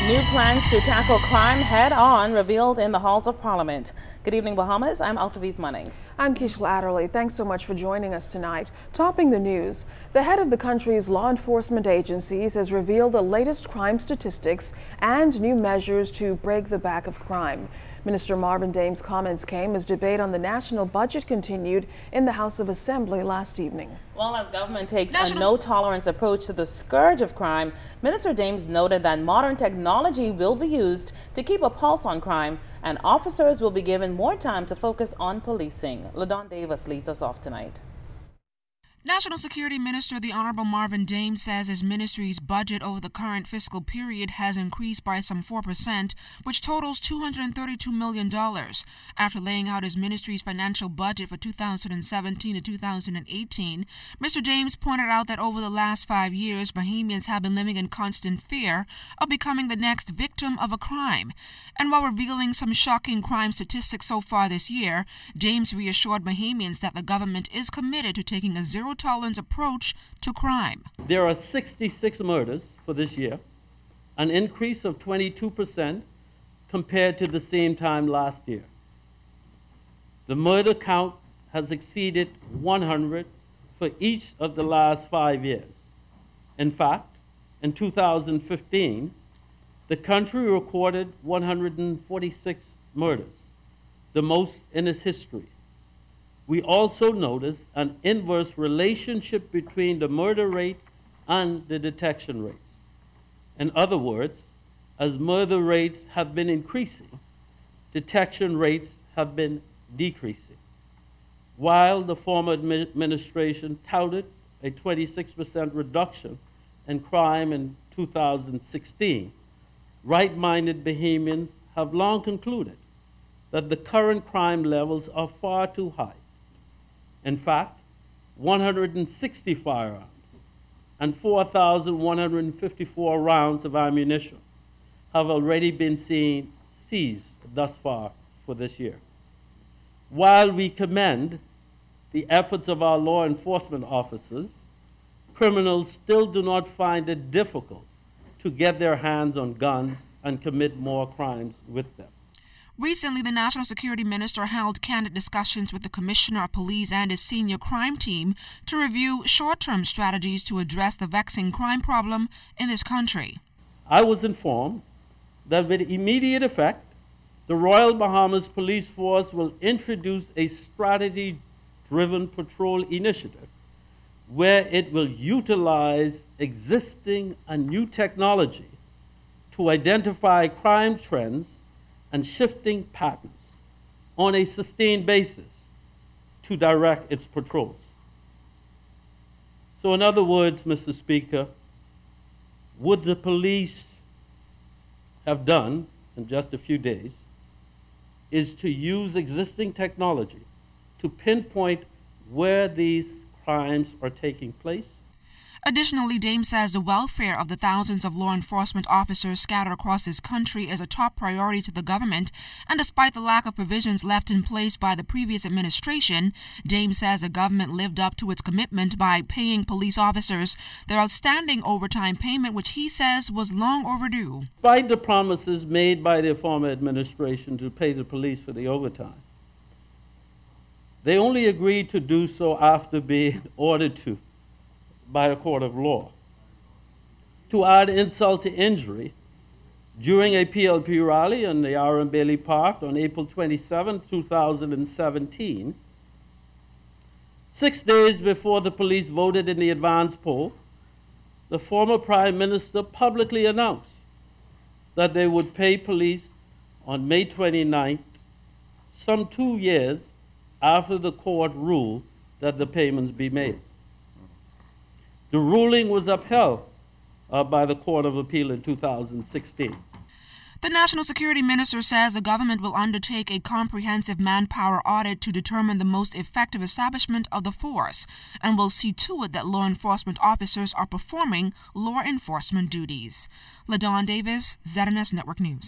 New plans to tackle crime head-on revealed in the halls of Parliament. Good evening, Bahamas. I'm Altaviz Munnings. I'm Keishla Adderley. Thanks so much for joining us tonight. Topping the news, the head of the country's law enforcement agencies has revealed the latest crime statistics and new measures to break the back of crime. Minister Marvin Dames' comments came as debate on the national budget continued in the House of Assembly last evening. Well, as government takes a no-tolerance approach to the scourge of crime, Minister Dames noted that modern technology will be used to keep a pulse on crime, and officers will be given more time to focus on policing. LaDon Davis leads us off tonight. National Security Minister the Honorable Marvin Dames says his ministry's budget over the current fiscal period has increased by some 4%, which totals $232 million. After laying out his ministry's financial budget for 2017 to 2018, Mr. Dames pointed out that over the last 5 years, Bahamians have been living in constant fear of becoming the next victim of a crime. And while revealing some shocking crime statistics so far this year, Dames reassured Bahamians that the government is committed to taking a zero-tolerance approach to crime. There are 66 murders for this year, an increase of 22% compared to the same time last year. The murder count has exceeded 100 for each of the last 5 years. In fact, in 2015, the country recorded 146 murders, the most in its history. We also noticed an inverse relationship between the murder rate and the detection rates. In other words, as murder rates have been increasing, detection rates have been decreasing. While the former administration touted a 26% reduction in crime in 2016, right-minded Bahamians have long concluded that the current crime levels are far too high. In fact, 160 firearms and 4,154 rounds of ammunition have already been seized thus far for this year. While we commend the efforts of our law enforcement officers, criminals still do not find it difficult to get their hands on guns and commit more crimes with them. Recently, the National Security Minister held candid discussions with the Commissioner of Police and his senior crime team to review short-term strategies to address the vexing crime problem in this country. I was informed that with immediate effect, the Royal Bahamas Police Force will introduce a strategy-driven patrol initiative where it will utilize existing and new technology to identify crime trends and shifting patterns on a sustained basis to direct its patrols. So in other words, Mr. Speaker, what the police have done in just a few days is to use existing technology to pinpoint where these crimes are taking place. Additionally, Dames says the welfare of the thousands of law enforcement officers scattered across this country is a top priority to the government, and despite the lack of provisions left in place by the previous administration, Dames says the government lived up to its commitment by paying police officers their outstanding overtime payment, which he says was long overdue. Despite the promises made by the former administration to pay the police for the overtime, they only agreed to do so after being ordered to by a court of law. To add insult to injury, during a PLP rally in the R.M. Bailey Park on April 27, 2017, 6 days before the police voted in the advance poll, the former Prime Minister publicly announced that they would pay police on May 29th, some 2 years after the court ruled that the payments be made. The ruling was upheld by the Court of Appeal in 2016. The National Security Minister says the government will undertake a comprehensive manpower audit to determine the most effective establishment of the force and will see to it that law enforcement officers are performing law enforcement duties. LaDon Davis, ZNS Network News.